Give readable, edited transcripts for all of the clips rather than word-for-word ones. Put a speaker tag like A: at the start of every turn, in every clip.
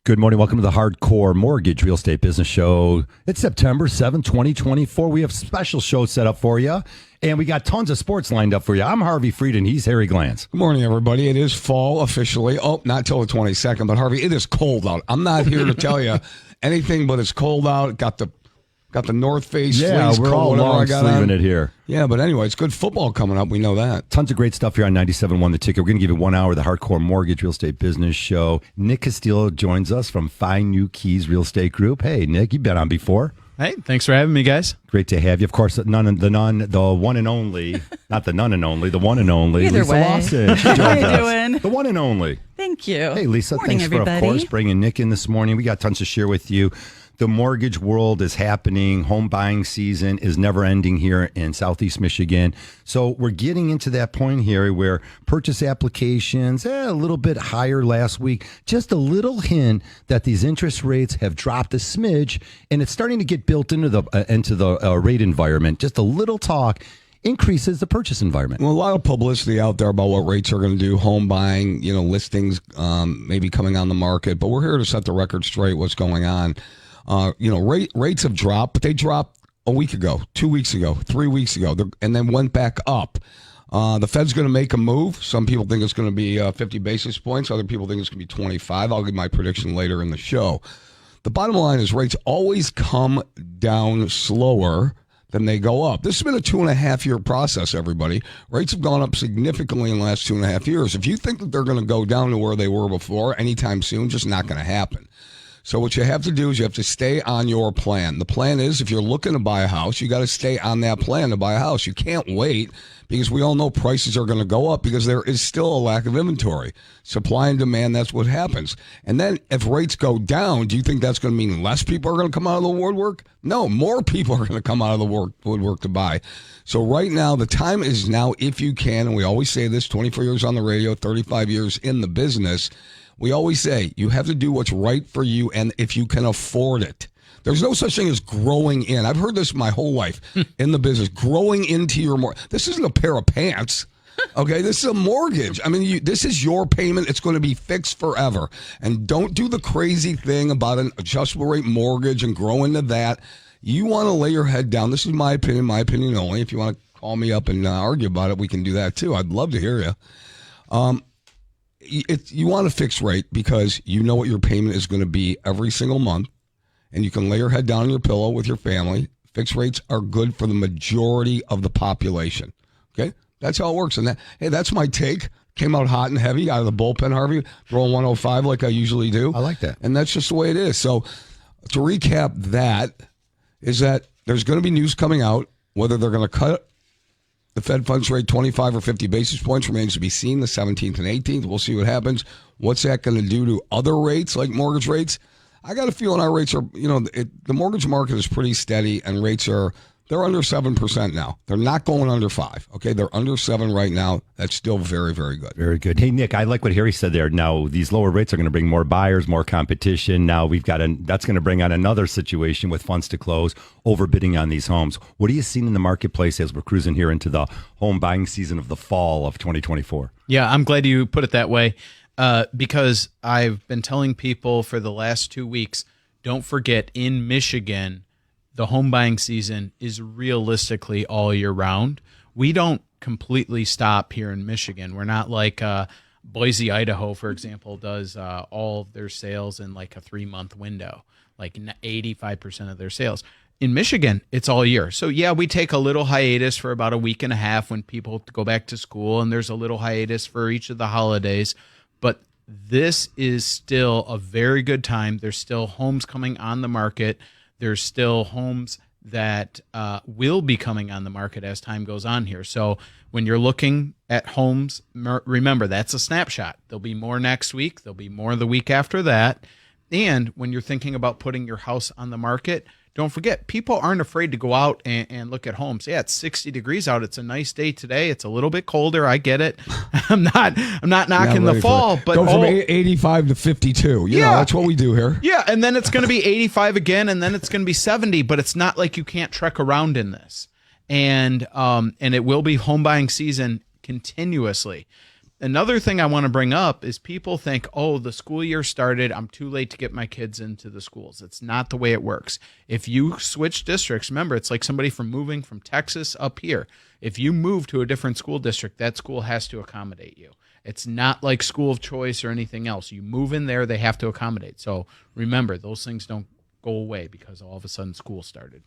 A: Good morning. Welcome to the Hardcore Mortgage Real Estate Business Show. It's September 7th, 2024. We have special shows set up for you, and we got tons of sports lined up for you. I'm Harvey Frieden. He's Harry Glantz.
B: Good morning, everybody. It is fall officially. Oh, not till the 22nd, but Harvey, it is cold out. I'm not here to tell you anything, but it's cold out. Got the North Face.
A: Yeah, we're all long sleeving it here.
B: Yeah, but anyway, it's good football coming up. We know that.
A: Tons of great stuff here on 97.1 The Ticket. We're going to give you 1 hour of the Hardcore Mortgage Real Estate Business Show. Nick Casteel joins us from Fine New Keys Real Estate Group. Hey, Nick, you've been on before.
C: Hey, thanks for having me, guys.
A: Great to have you. Of course, the one and only, not the none and only, the one and only,
D: Either
A: Lisa
D: way.
A: Lawson.
D: How you doing?
A: The one and only.
D: Thank you.
A: Hey, Lisa,
D: Morning,
A: thanks for,
D: everybody.
A: of course, bringing Nick in this morning. We got tons to share with you. The mortgage world is happening. Home buying season is never ending here in Southeast Michigan. So we're getting into that point here where purchase applications, a little bit higher last week. Just a little hint that these interest rates have dropped a smidge, and it's starting to get built into the rate environment. Just a little talk increases the purchase environment.
B: Well, a lot of publicity out there about what rates are going to do, home buying, listings maybe coming on the market. But we're here to set the record straight what's going on. Rates have dropped, but they dropped a week ago, 2 weeks ago, 3 weeks ago, and then went back up. The Fed's going to make a move. Some people think it's going to be 50 basis points. Other people think it's going to be 25. I'll give my prediction later in the show. The bottom line is rates always come down slower than they go up. This has been a 2.5-year process, everybody. Rates have gone up significantly in the last 2.5 years. If you think that they're going to go down to where they were before anytime soon, just not going to happen. So what you have to do is you have to stay on your plan. The plan is if you're looking to buy a house, you got to stay on that plan to buy a house. You can't wait because we all know prices are going to go up because there is still a lack of inventory. Supply and demand, that's what happens. And then if rates go down, do you think that's going to mean less people are going to come out of the woodwork? No, more people are going to come out of the woodwork to buy. So right now, the time is now if you can, and we always say this, 24 years on the radio, 35 years in the business, we always say you have to do what's right for you and if you can afford it. There's no such thing as growing in. I've heard this my whole life in the business. Growing into your mortgage. This isn't a pair of pants. Okay, this is a mortgage. I mean, this is your payment. It's going to be fixed forever. And don't do the crazy thing about an adjustable rate mortgage and grow into that. You want to lay your head down. This is my opinion only. If you want to call me up and argue about it, we can do that too. I'd love to hear you. You want a fixed rate because you know what your payment is going to be every single month, and you can lay your head down on your pillow with your family. Fixed rates are good for the majority of the population. Okay, that's how it works. And that's my take. Came out hot and heavy out of the bullpen, Harvey, throwing 105 like I usually do.
A: I like that,
B: and that's just the way it is. So to recap, that is that there's going to be news coming out whether they're going to cut the Fed funds rate 25 or 50 basis points remains to be seen, the 17th and 18th. We'll see what happens. What's that going to do to other rates like mortgage rates? I got a feeling our rates are, the mortgage market is pretty steady and rates they're under 7% now. They're not going under 5. Okay, they're under 7 right now. That's still very, very good.
A: Very good. Hey, Nick, I like what Harry said there. Now, these lower rates are going to bring more buyers, more competition. Now, that's going to bring on another situation with funds to close, overbidding on these homes. What are you seeing in the marketplace as we're cruising here into the home buying season of the fall of 2024?
C: Yeah, I'm glad you put it that way because I've been telling people for the last 2 weeks, don't forget, in Michigan, the home buying season is realistically all year round. We don't completely stop here in Michigan. We're not like Boise, Idaho, for example, does all of their sales in like a 3-month window, like 85% of their sales. In Michigan, it's all year. So, yeah, we take a little hiatus for about a week and a half when people go back to school, and there's a little hiatus for each of the holidays. But this is still a very good time. There's still homes coming on the market. There's still homes that will be coming on the market as time goes on here. So when you're looking at homes, remember, that's a snapshot. There'll be more next week. There'll be more the week after that. And when you're thinking about putting your house on the market, don't forget, people aren't afraid to go out and look at homes. Yeah, it's 60 degrees out. It's a nice day today. It's a little bit colder. I get it. I'm not knocking the fall, but
B: go from 85 to 52. Yeah, that's what we do here.
C: Yeah, and then it's going to be 85 again, and then it's going to be 70. But it's not like you can't trek around in this, and it will be home buying season continuously. Another thing I want to bring up is people think, oh, the school year started, I'm too late to get my kids into the schools. It's not the way it works. If you switch districts, remember, it's like somebody from moving from Texas up here. If you move to a different school district, that school has to accommodate you. It's not like school of choice or anything else. You move in there, they have to accommodate. So remember, those things don't go away because all of a sudden school started.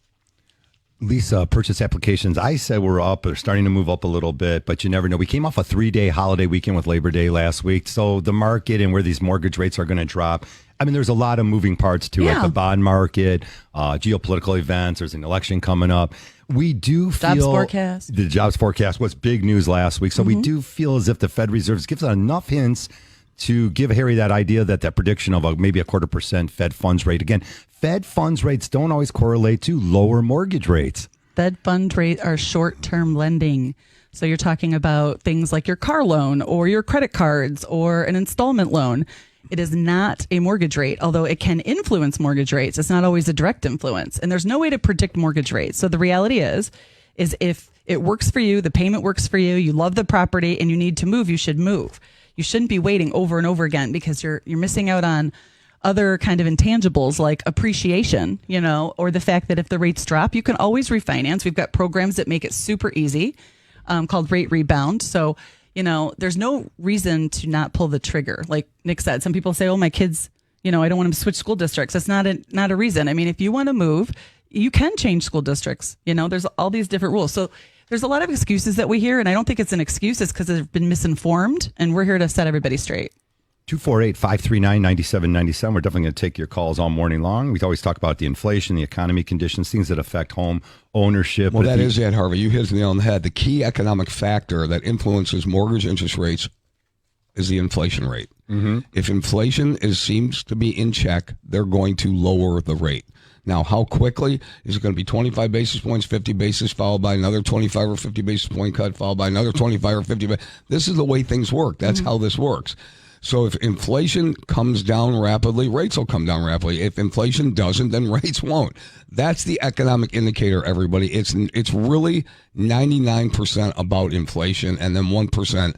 A: Lisa, purchase applications, I said we're up or starting to move up a little bit, but you never know. We came off a 3-day holiday weekend with Labor Day last week. So the market and where these mortgage rates are going to drop, I mean, there's a lot of moving parts to it. The bond market, geopolitical events, there's an election coming up. We do feel the jobs forecast was big news last week. So we do feel as if the Fed Reserve gives enough hints to give Harry that idea that prediction of maybe a 0.25% Fed funds rate. Again, Fed funds rates don't always correlate to lower mortgage rates.
D: Fed fund rate are short-term lending. So you're talking about things like your car loan or your credit cards or an installment loan. It is not a mortgage rate, although it can influence mortgage rates. It's not always a direct influence. And there's no way to predict mortgage rates. So the reality is if it works for you, the payment works for you, you love the property and you need to move, you should move. You shouldn't be waiting over and over again because you're missing out on other kind of intangibles like appreciation, or the fact that if the rates drop, you can always refinance. We've got programs that make it super easy, called Rate Rebound. So, there's no reason to not pull the trigger. Like Nick said, some people say, oh, my kids, I don't want them to switch school districts. That's not a reason. I mean, if you want to move, you can change school districts. There's all these different rules. So there's a lot of excuses that we hear, and I don't think it's an excuse. It's because they've been misinformed, and we're here to set everybody straight.
A: 248-539-9797. We're definitely going to take your calls all morning long. We always talk about the inflation, the economy conditions, things that affect home ownership.
B: Well, that is it, Harvey. You hit the nail on the head. The key economic factor that influences mortgage interest rates is the inflation rate. Mm-hmm. If inflation seems to be in check, they're going to lower the rate. Now, how quickly? Is it going to be 25 basis points, 50 basis, followed by another 25 or 50 basis point cut, followed by another 25 or 50? This is the way things work. That's how this works. So if inflation comes down rapidly, rates will come down rapidly. If inflation doesn't, then rates won't. That's the economic indicator, everybody. It's really 99% about inflation and then 1%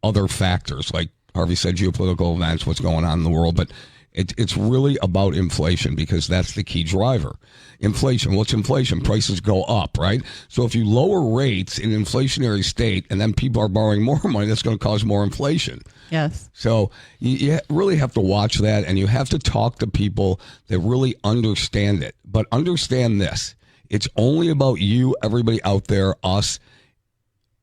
B: other factors, like Harvey said, geopolitical events, what's going on in the world. But it's really about inflation because that's the key driver. Inflation. What's inflation? Prices go up, right? So if you lower rates in an inflationary state and then people are borrowing more money, that's going to cause more inflation.
D: Yes.
B: So you really have to watch that, and you have to talk to people that really understand it. But understand this. It's only about you, everybody out there, us,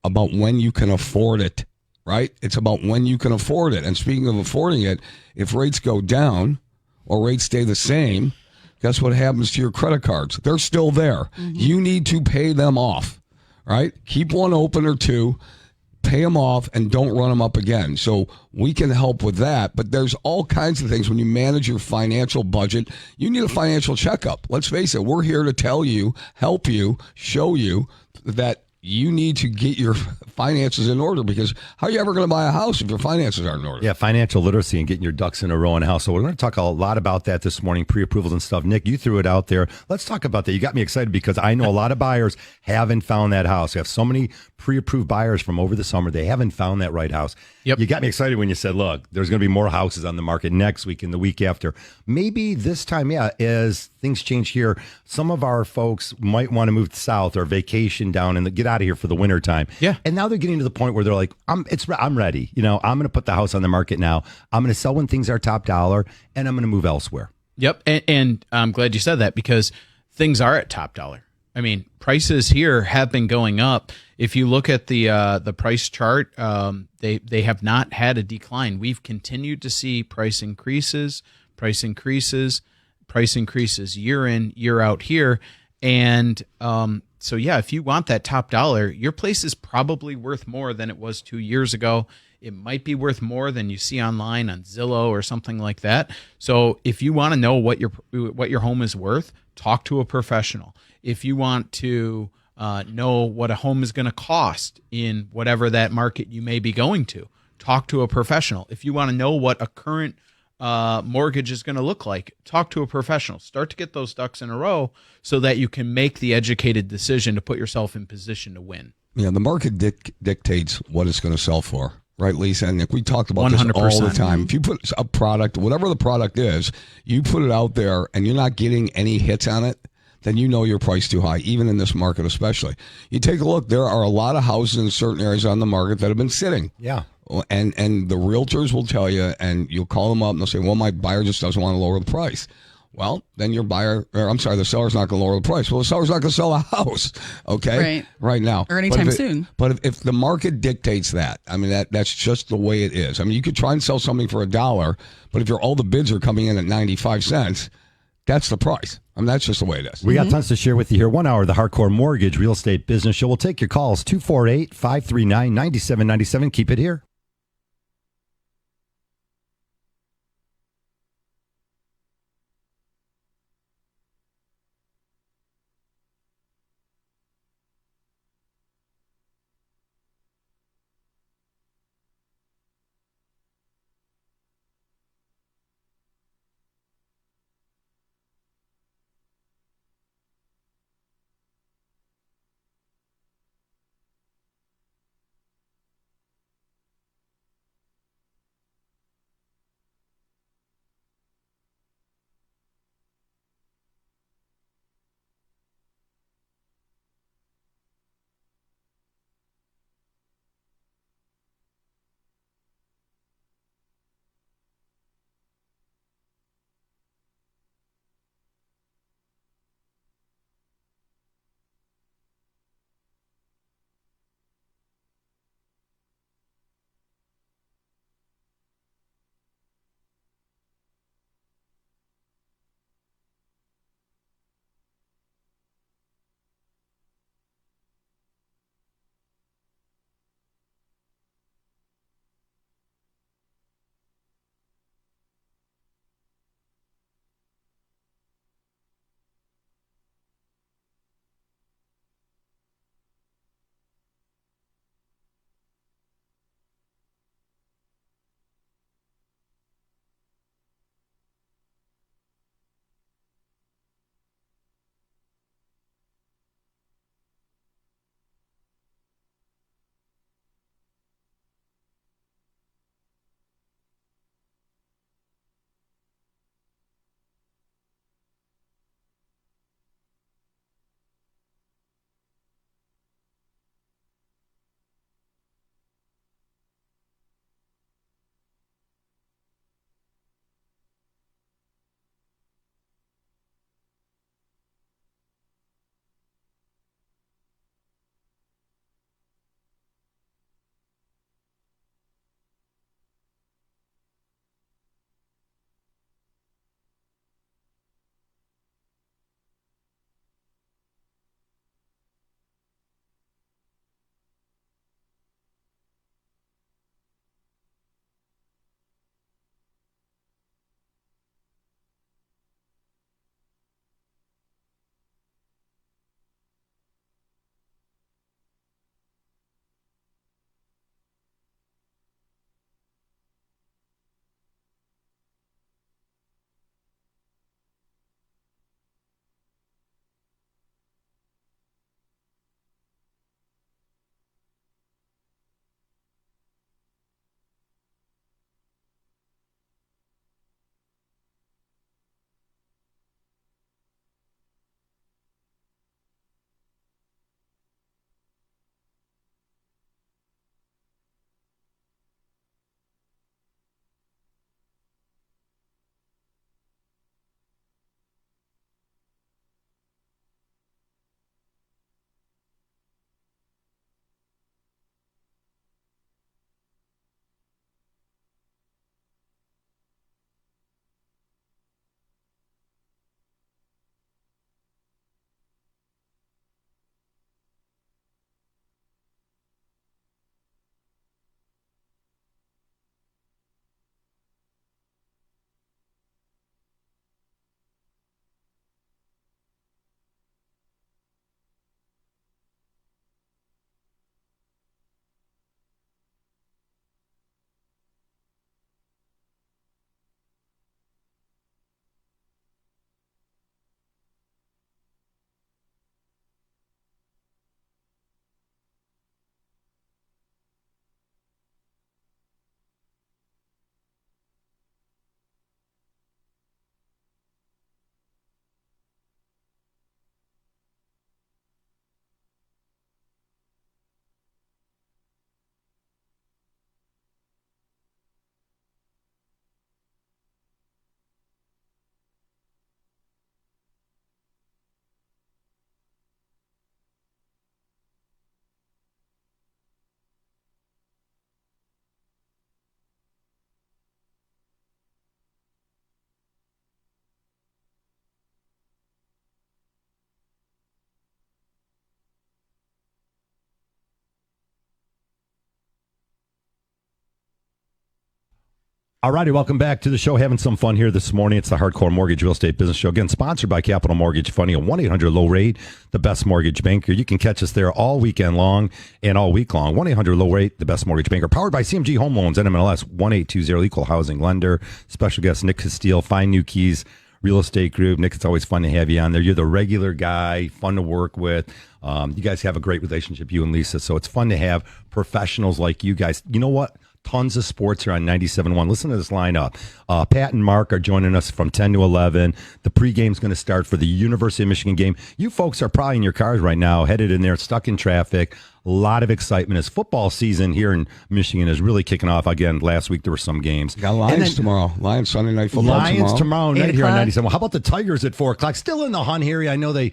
B: about when you can afford it, right? It's about when you can afford it. And speaking of affording it, if rates go down or rates stay the same, guess what happens to your credit cards? They're still there. Mm-hmm. You need to pay them off, right? Keep one open or two, pay them off, and don't run them up again. So we can help with that. But there's all kinds of things when you manage your financial budget. You need a financial checkup. Let's face it. We're here to tell you, help you, show you that you need to get your finances in order, because how are you ever going to buy a house if your finances aren't in order?
A: Yeah, financial literacy and getting your ducks in a row in a house. So we're going to talk a lot about that this morning, pre-approvals and stuff. Nick, you threw it out there. Let's talk about that. You got me excited because I know a lot of buyers haven't found that house. We have so many pre-approved buyers from over the summer. They haven't found that right house.
C: Yep.
A: You got me excited when you said, look, there's going to be more houses on the market next week and the week after. Maybe this time, as things change here, some of our folks might want to move south or vacation down and get out of here for the winter time.
C: Yeah.
A: And now they're getting to the point where they're like, I'm ready. I'm going to put the house on the market now. I'm going to sell when things are top dollar, and I'm going to move elsewhere.
C: Yep. And I'm glad you said that because things are at top dollar. I mean, prices here have been going up. If you look at the price chart, they have not had a decline. We've continued to see price increases year in, year out here. And so, yeah, if you want that top dollar, your place is probably worth more than it was 2 years ago. It might be worth more than you see online on Zillow or something like that. So if you want to know what your home is worth, talk to a professional. If you want to know what a home is going to cost in whatever that market you may be going to, talk to a professional. If you want to know what a current mortgage is going to look like, talk to a professional. Start to get those ducks in a row so that you can make the educated decision to put yourself in position to win.
B: Yeah, the market dictates what it's going to sell for. Right, Lisa and Nick, we talked about this all the
C: 100%.
B: time. If you put a product, whatever the product is, you put it out there and you're not getting any hits on it, then you know your price too high, even in this market especially. You take a look, there are a lot of houses in certain areas on the market that have been sitting.
A: Yeah.
B: And the realtors will tell you, and you'll call them up and they'll say, well, my buyer just doesn't want to lower the price. Well, then the seller's not going to lower the price. Well, the seller's not going to sell a house, okay? Right now.
D: Or anytime soon.
B: But if the market dictates that, I mean, that's just the way it is. I mean, you could try and sell something for $1, but if all the bids are coming in at 95 cents, that's the price. I mean, that's just the way it is.
A: We got tons to share with you here. 1 hour of the Hardcore Mortgage Real Estate Business Show. We'll take your calls, 248-539-9797. Keep it here. All righty, welcome back to the show. Having some fun here this morning. It's the Hardcore Mortgage Real Estate Business Show. Again, sponsored by Capital Mortgage Funding, a 1-800-LOW-RATE, the best mortgage banker. You can catch us there all weekend long and all week long. 1-800-LOW-RATE, the best mortgage banker. Powered by CMG Home Loans, NMLS 1820, Equal Housing Lender. Special guest Nick Casteel, Find New Keys Real Estate Group. Nick, it's always fun to have you on there. You're the regular guy, fun to work with. You guys have a great relationship, you and Lisa, so it's fun to have professionals like you guys. You know what? Tons of sports here on 97.1. Listen to this lineup. Pat and Mark are joining us from 10 to 11. The pregame's going to start for the University of Michigan game. You folks are probably in your cars right now, headed in there, stuck in traffic. A lot of excitement as football season here in Michigan is really kicking off. Again, last week there were some games.
B: Got Lions tomorrow. Lions Sunday night football
A: Lions tomorrow night here on 97. How about the Tigers at 4 o'clock? Still in the hunt here. I know they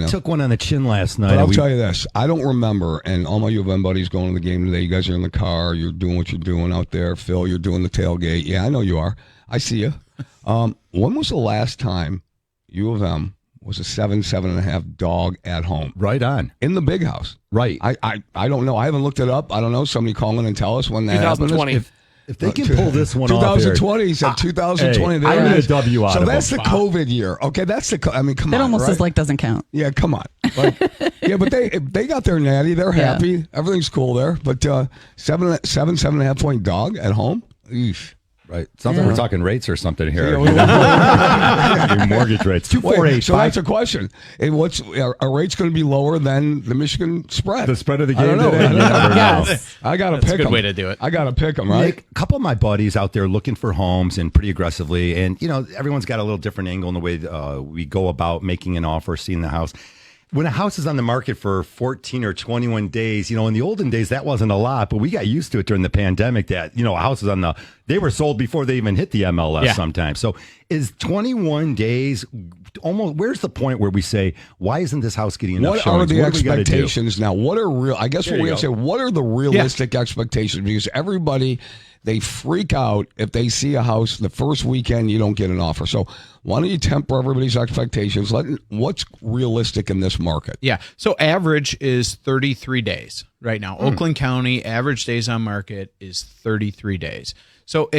A: took one on the chin last night.
B: But I'll tell you this. I don't remember, and all my U of M buddies going to the game today. You guys are in the car. You're doing what you're doing out there. Phil, you're doing the tailgate. Yeah, I know you are. I see you. When was the last time U of M was a 7.5 dog at home?
A: Right on.
B: In the big house.
A: Right.
B: I don't know. I haven't looked it up. I don't know. Somebody call in and tell us when that happened.
E: 2020.
A: If they can pull this one off,
B: 2020. He said 2020.
A: I need a W out
B: so
A: of
B: that's
A: them.
B: the COVID year. Okay, that's the. I mean, come
D: That
B: on.
D: almost
B: right?
D: is like doesn't count.
B: Yeah, come on. Like, yeah, but they got their natty. They're happy. Everything's cool there. But 7.5 point dog at home. Eesh.
A: Right. Sounds like we're talking rates or something here.
B: Yeah,
A: Your mortgage rates. 248.
B: So that's a question. And are rates going to be lower than the Michigan spread?
A: The spread of the game
B: I don't know.
A: today? You never know.
D: Yes.
B: I got to
C: That's
B: pick
C: a good
B: them.
C: way to do it.
B: I got to pick them, right?
A: Nick, a couple of my buddies out there looking for homes and pretty aggressively. And, you know, everyone's got a little different angle in the way we go about making an offer, seeing the house. When a house is on the market for 14 or 21 days, you know, in the olden days, that wasn't a lot, but we got used to it during the pandemic that, you know, houses they were sold before they even hit the MLS sometimes. So is 21 days almost, where's the point where we say, why isn't this house getting enough
B: What
A: showings?
B: are the
A: What do we gotta do?
B: expectations now? What are real? I guess what we have to say. What are the realistic expectations? Because everybody, they freak out if they see a house the first weekend you don't get an offer. So why don't you temper everybody's expectations? What's realistic in this market?
C: Yeah. So average is 33 days right now. Oakland County average days on market is 33 days. So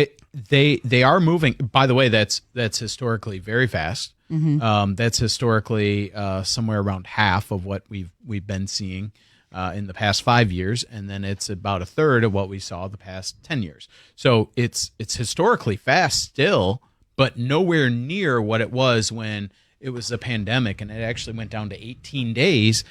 C: they are moving. By the way, that's historically very fast. That's historically somewhere around half of what we've been seeing in the past 5 years, and then it's about a third of what we saw the past 10 years. So it's historically fast still, but nowhere near what it was when it was the pandemic, and it actually went down to 18 days.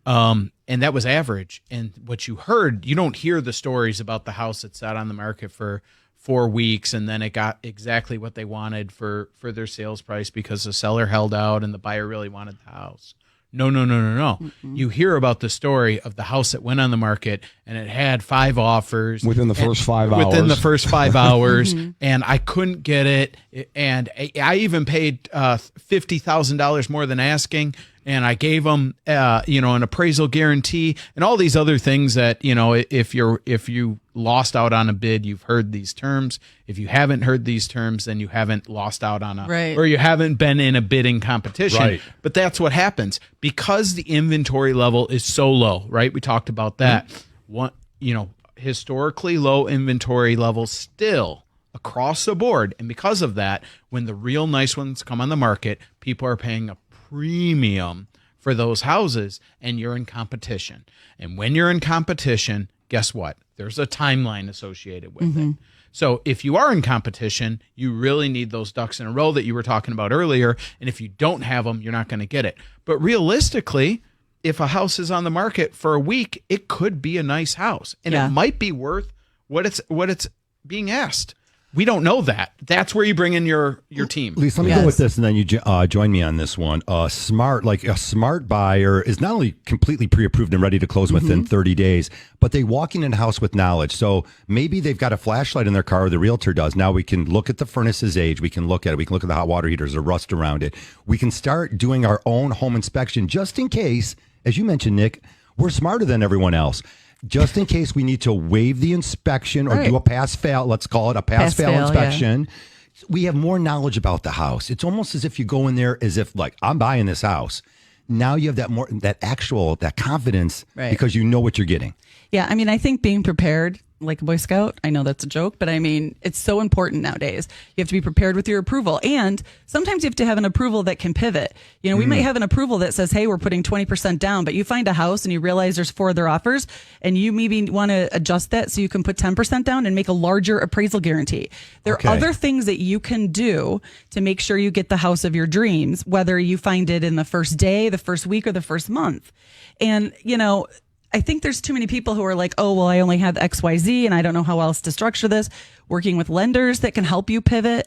C: And that was average. And what you heard, you don't hear the stories about the house that sat on the market for 4 weeks and then it got exactly what they wanted for their sales price because the seller held out and the buyer really wanted the house. No. Mm-hmm. You hear about the story of the house that went on the market and it had 5 offers
B: Within the first 5 hours.
C: Within the first 5 hours, and I couldn't get it. And I even paid $50,000 more than asking. And I gave them, an appraisal guarantee and all these other things that, you know, if you lost out on a bid, you've heard these terms. If you haven't heard these terms, then you haven't lost out on or you haven't been in a bidding competition.
A: Right.
C: But that's what happens because the inventory level is so low, right? We talked about that. Historically low inventory levels still across the board. And because of that, when the real nice ones come on the market, people are paying a premium for those houses and you're in competition. And when you're in competition, guess what? There's a timeline associated with it. So if you are in competition, you really need those ducks in a row that you were talking about earlier. And if you don't have them, you're not going to get it. But realistically, if a house is on the market for a week, it could be a nice house and it might be worth what it's being asked. We don't know that. That's where you bring in your team.
A: Lisa, let me go with this, and then you join me on this one. A smart buyer is not only completely pre-approved and ready to close within 30 days, but they walk in a house with knowledge. So maybe they've got a flashlight in their car, or the realtor does. Now we can look at the furnace's age. We can look at it. We can look at the hot water heaters, the rust around it. We can start doing our own home inspection just in case, as you mentioned, Nick, we're smarter than everyone else. Just in case we need to waive the inspection or do a pass-fail, let's call it a pass-fail inspection. Yeah. We have more knowledge about the house. It's almost as if you go in there as if, like, I'm buying this house. Now you have that confidence because you know what you're getting.
D: Yeah, I mean, I think being prepared like a Boy Scout. I know that's a joke, but I mean, it's so important nowadays. You have to be prepared with your approval. And sometimes you have to have an approval that can pivot. You know, we might have an approval that says, hey, we're putting 20% down, but you find a house and you realize there's 4 other offers and you maybe want to adjust that so you can put 10% down and make a larger appraisal guarantee. There are other things that you can do to make sure you get the house of your dreams, whether you find it in the first day, the first week, or the first month. And, you know, I think there's too many people who are like, oh, well, I only have XYZ and I don't know how else to structure this. Working with lenders that can help you pivot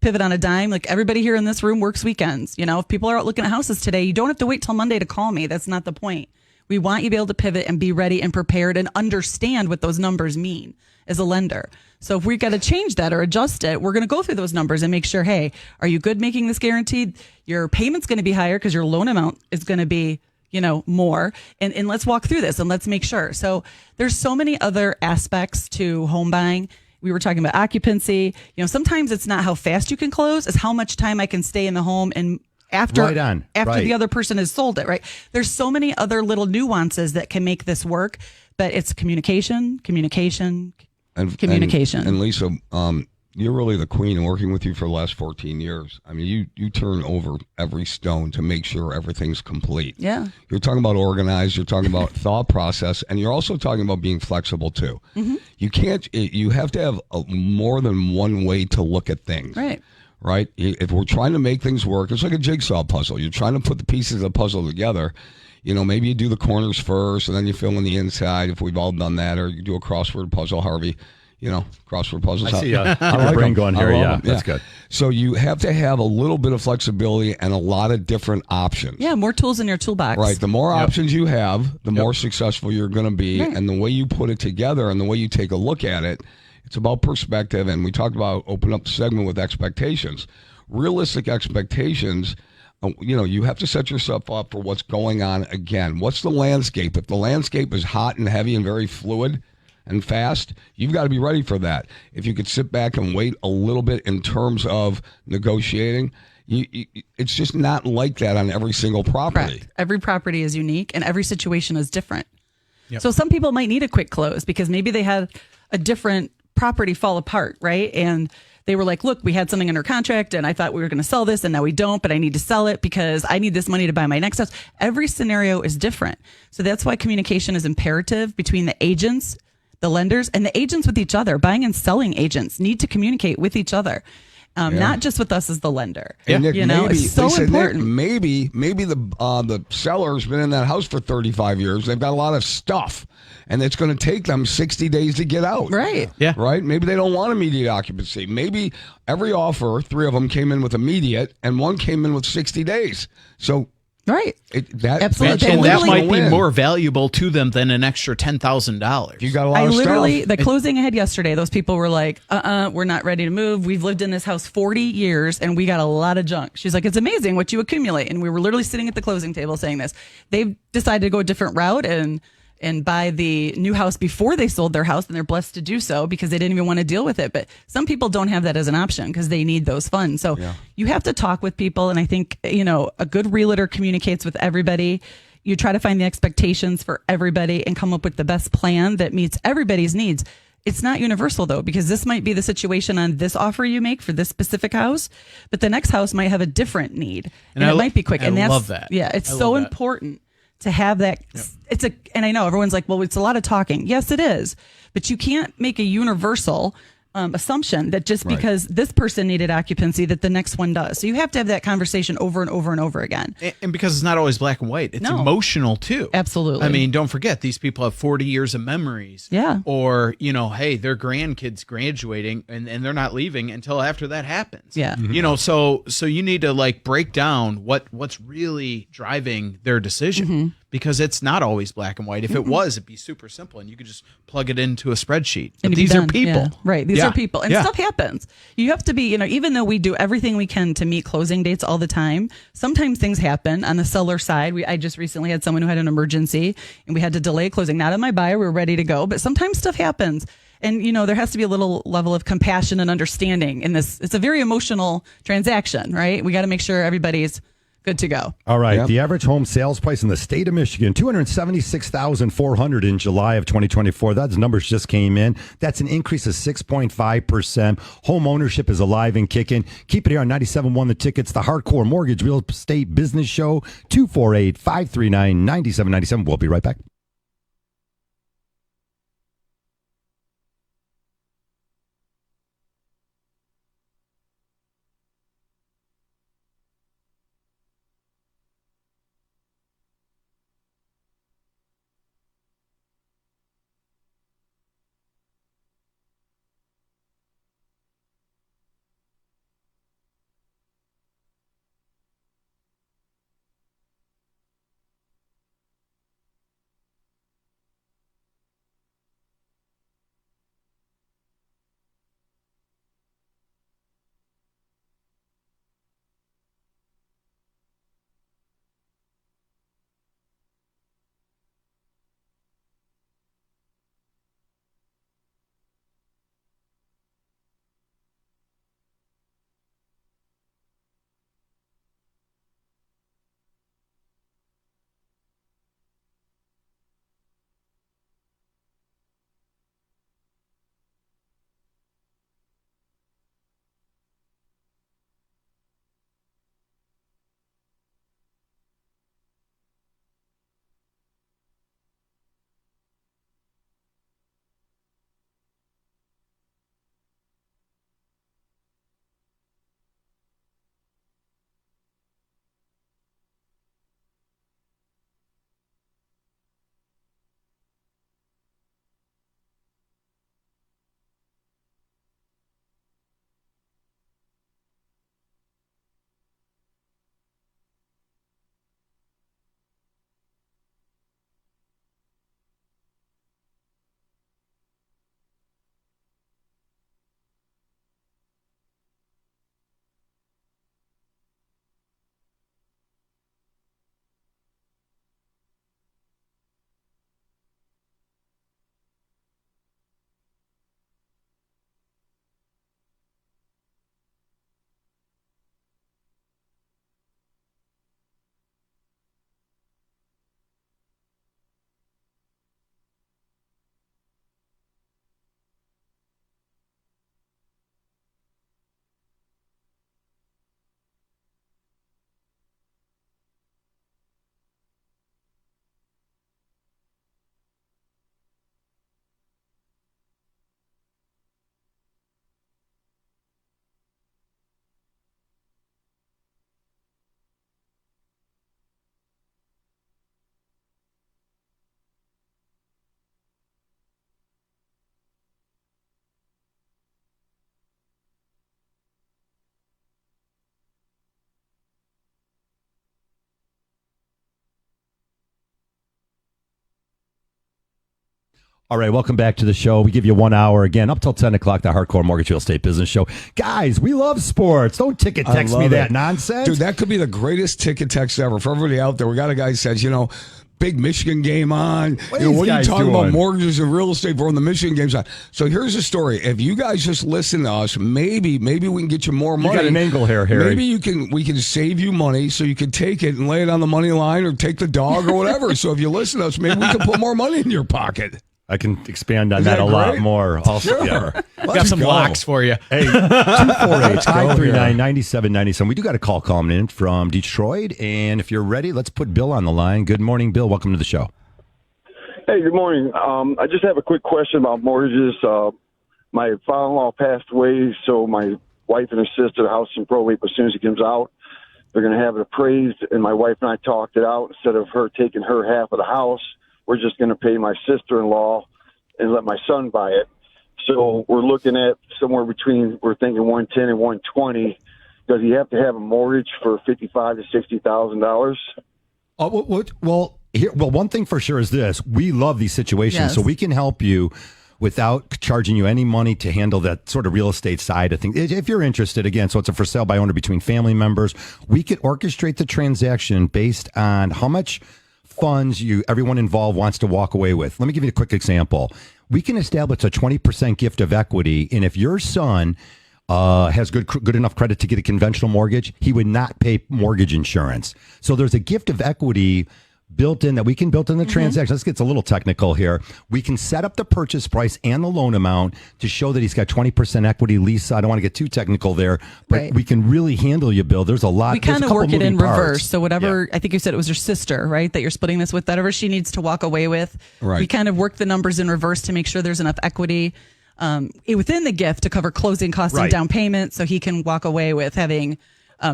D: on a dime. Like everybody here in this room works weekends. You know, if people are out looking at houses today, you don't have to wait till Monday to call me. That's not the point. We want you to be able to pivot and be ready and prepared and understand what those numbers mean as a lender. So if we got to change that or adjust it, we're going to go through those numbers and make sure, hey, are you good making this guaranteed? Your payment's going to be higher because your loan amount is going to be, you know, more. And let's walk through this and let's make sure. So there's so many other aspects to home buying. We were talking about occupancy. You know, sometimes it's not how fast you can close, it's how much time I can stay in the home and after the other person has sold it, right? There's so many other little nuances that can make this work, but it's communication. And
B: Lisa, you're really the queen, and working with you for the last 14 years. I mean, you turn over every stone to make sure everything's complete.
D: Yeah.
B: You're talking about organized, you're talking about thought process, and you're also talking about being flexible too. Mm-hmm. You have to have more than one way to look at things. Right? If we're trying to make things work, it's like a jigsaw puzzle. You're trying to put the pieces of the puzzle together. You know, maybe you do the corners first, and then you fill in the inside, if we've all done that, or you do a crossword puzzle, Harvey. You know, crossword puzzles.
A: I see your brain going here. Yeah, that's good.
B: So you have to have a little bit of flexibility and a lot of different options.
D: Yeah, more tools in your toolbox.
B: Right. The more options you have, the more successful you're going to be. Right. And the way you put it together and the way you take a look at it, it's about perspective. And we talked about open up the segment with expectations. Realistic expectations, you know, you have to set yourself up for what's going on again. What's the landscape? If the landscape is hot and heavy and very fluid and fast, you've got to be ready for that. If you could sit back and wait a little bit in terms of negotiating, it's just not like that on every single property.
D: Correct. Every property is unique and every situation is different. Yep. So some people might need a quick close because maybe they had a different property fall apart, right? And they were like, look, we had something under contract and I thought we were going to sell this and now we don't, but I need to sell it because I need this money to buy my next house. Every scenario is different. So that's why communication is imperative between the agents, the lenders, and the agents with each other. Buying and selling agents need to communicate with each other, not just with us as the lender.
B: And Nick,
D: you know, it's so important.
B: Nick, maybe the seller's been in that house for 35 years. They've got a lot of stuff, and it's going to take them 60 days to get out.
D: Right.
C: Yeah.
B: Right? Maybe they don't want immediate occupancy. Maybe every offer, 3 of them came in with immediate, and 1 came in with 60 days. So.
D: Right.
C: Absolutely. And that might be more valuable to them than an extra $10,000.
B: You got a lot of stuff.
D: The closing I had yesterday, those people were like, we're not ready to move. We've lived in this house 40 years and we got a lot of junk. She's like, it's amazing what you accumulate. And we were literally sitting at the closing table saying this. They've decided to go a different route and buy the new house before they sold their house, and they're blessed to do so because they didn't even want to deal with it. But some people don't have that as an option because they need those funds. So you have to talk with people. And I think, you know, a good realtor communicates with everybody. You try to find the expectations for everybody and come up with the best plan that meets everybody's needs. It's not universal though, because this might be the situation on this offer you make for this specific house, but the next house might have a different need and it might be quick. And
C: love that.
D: Yeah. It's so important to have that. Yep. And I know everyone's like, well, it's a lot of talking. Yes, it is. But you can't make a universal assumption that just because this person needed occupancy that the next one does. So you have to have that conversation over and over and over again.
C: And because it's not always black and white, it's emotional too.
D: Absolutely.
C: I mean, don't forget, these people have 40 years of memories.
D: Yeah.
C: Or, you know, hey, their grandkids graduating and they're not leaving until after that happens.
D: Yeah. Mm-hmm.
C: You know, so you need to like break down what's really driving their decision. Mm-hmm. Because it's not always black and white. If it was, it'd be super simple, and you could just plug it into a spreadsheet. But these are people.
D: Yeah. Right. These are people. And stuff happens. You have to be, you know, even though we do everything we can to meet closing dates all the time, sometimes things happen on the seller side. I just recently had someone who had an emergency, and we had to delay closing. Not on my buyer. We were ready to go. But sometimes stuff happens. And, you know, there has to be a little level of compassion and understanding in this. It's a very emotional transaction, right? We got to make sure everybody's good to go.
A: All right.
B: Yep.
A: The average home sales price in the state of Michigan, $276,400 in July of 2024. Those numbers just came in. That's an increase of 6.5%. Home ownership is alive and kicking. Keep it here on 97.1 The Tickets, the Hardcore Mortgage Real Estate Business Show, 248-539-9797. We'll be right back. All right, welcome back to the show. We give you 1 hour again, up till 10 o'clock, the Hardcore Mortgage Real Estate Business Show. Guys, we love sports. Don't ticket text me that nonsense.
B: Dude, that could be the greatest ticket text ever. For everybody out there, we got a guy who says, big Michigan game on. What are you talking about mortgages and real estate for when the Michigan game's on? So here's the story. If you guys just listen to us, maybe we can get you more money.
A: You got an angle here, Harry.
B: Maybe we can save you money so you can take it and lay it on the money line or take the dog or whatever. So if you listen to us, maybe we can put more money in your pocket.
A: I can expand on that a lot more. Also,
B: sure.
A: Yeah.
C: Got some locks for you.
A: Hey, 248-539-9797. We do got a call coming in from Detroit. And if you're ready, let's put Bill on the line. Good morning, Bill. Welcome to the show.
E: Hey, good morning. I just have a quick question about mortgages. My father-in-law passed away, so my wife and his sister, the house in probate, as soon as he comes out, they're going to have it appraised, and my wife and I talked it out. Instead of her taking her half of the house, we're just going to pay my sister-in-law and let my son buy it. So we're looking at somewhere between, we're thinking 110 and 120. Does he have to have a mortgage for $55,000 to $60,000?
A: Well, one thing for sure is this. We love these situations, so we can help you without charging you any money to handle that sort of real estate side of things. If you're interested, again, so it's a for sale by owner between family members. We could orchestrate the transaction based on how much funds everyone involved wants to walk away with. Let me give you a quick example. We can establish a 20% gift of equity, and if your son has good enough credit to get a conventional mortgage, he would not pay mortgage insurance. So there's a gift of equity built in that we can build in the transaction. This gets a little technical here. We can set up the purchase price and the loan amount to show that he's got 20% equity. Lisa, I don't want to get too technical there, but we can really handle you, Bill. There's a lot.
D: We kind of work it in reverse. So whatever,
A: Yeah.
D: I think you said it was your sister, right? That you're splitting this with, whatever she needs to walk away with.
B: Right.
D: We kind of work the numbers in reverse to make sure there's enough equity within the gift to cover closing costs and down payment, so he can walk away with having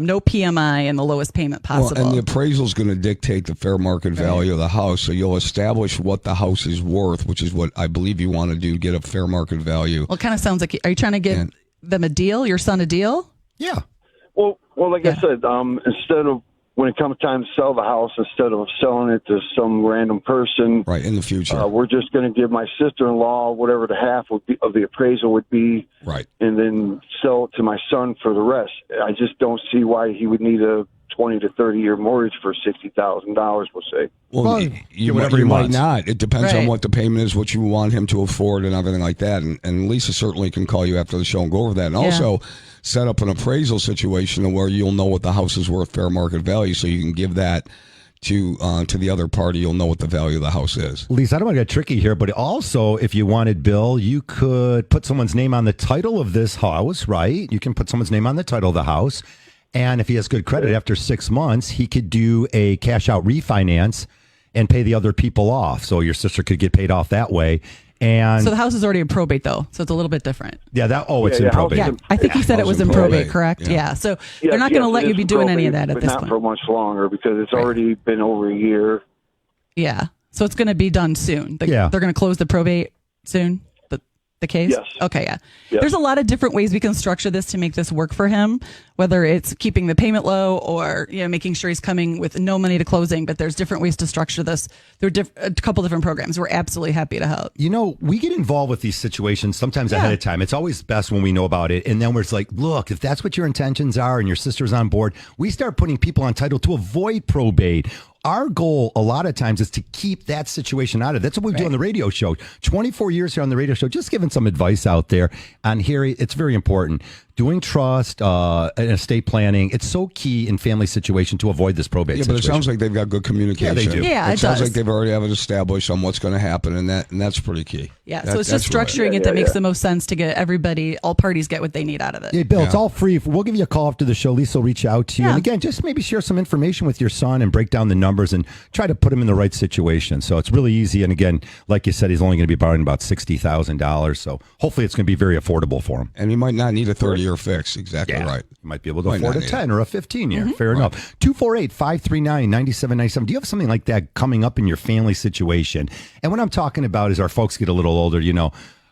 D: no PMI and the lowest payment possible.
B: Well, and the appraisal is going to dictate the fair market value of the house. So you'll establish what the house is worth, which is what I believe you want to do, get a fair market value.
D: Well, it kind of sounds like, are you trying to give them a deal, your son a deal?
A: Yeah.
E: Well, like I said, instead of when it comes time to sell the house, instead of selling it to some random person,
B: Right, in the future.
E: we're just going to give my sister-in-law whatever the half would be, of the appraisal would be,
B: Right.
E: and then sell it to my son for the rest. I just don't see why he would need a 20 to 30-year mortgage for $60,000, we'll say.
B: Well, you
A: whatever he
B: might
A: wants.
B: not. It depends on
D: Right.
B: what the payment is, what you want him to afford, and everything like that. And Lisa certainly can call you after the show and go over that. And also set up an appraisal situation where you'll know what the house is worth, fair market value, so you can give that to the other party. You'll know what the value of the house is.
A: Lisa, I don't want to get tricky here, but also, if you wanted, Bill, you could put someone's name on the title of this house, right? You can put someone's name on the title of the house. And if he has good credit after 6 months, he could do a cash out refinance and pay the other people off. So your sister could get paid off that way. And
D: So the house is already in probate, though, so it's a little bit different.
A: it's in
E: yeah,
A: probate.
D: Yeah, I think he said it was in probate, correct? Yeah. So they're not going to let you be doing any of that at
E: but
D: this
E: not
D: point.
E: for much longer because it's already been over a year.
D: Yeah. So it's going to be done soon.
A: Yeah.
D: They're going to close the probate soon, the case?
E: Yes.
D: Okay, yeah.
E: Yes.
D: There's a lot of different ways we can structure this to make this work for him, whether it's keeping the payment low or making sure he's coming with no money to closing, but there's different ways to structure this through a couple different programs. We're absolutely happy to help.
A: We get involved with these situations sometimes ahead of time. It's always best when we know about it. And then we're like, look, if that's what your intentions are and your sister's on board, we start putting people on title to avoid probate. Our goal a lot of times is to keep that situation out of it. That's what we do on the radio show. 24 years here on the radio show, just giving some advice out there on here. It's very important. Doing trust and estate planning, it's so key in family situation to avoid this probate situation.
B: But it sounds like they've got good communication.
A: Yeah, they do.
D: Yeah,
B: it sounds
D: does.
B: like they've already have it established on what's going to happen, and that's pretty key.
D: Yeah, so it's just structuring it that makes the most sense to get everybody, all parties get what they need out of it.
A: Yeah, Bill, it's all free. We'll give you a call after the show. Lisa will reach out to you.
D: Yeah.
A: And again, just maybe share some information with your son and break down the numbers and try to put him in the right situation. So it's really easy. And again, like you said, he's only going to be borrowing about $60,000. So hopefully it's going to be very affordable for him.
B: And he might not need a 30-year fix. Exactly right.
A: You might be able to
B: Might
A: afford
B: not
A: a
B: need
A: 10 or a 15-year. Fair enough. 248-539-9797. Do you have something like that coming up in your family situation? And what I'm talking about is our folks get a little older,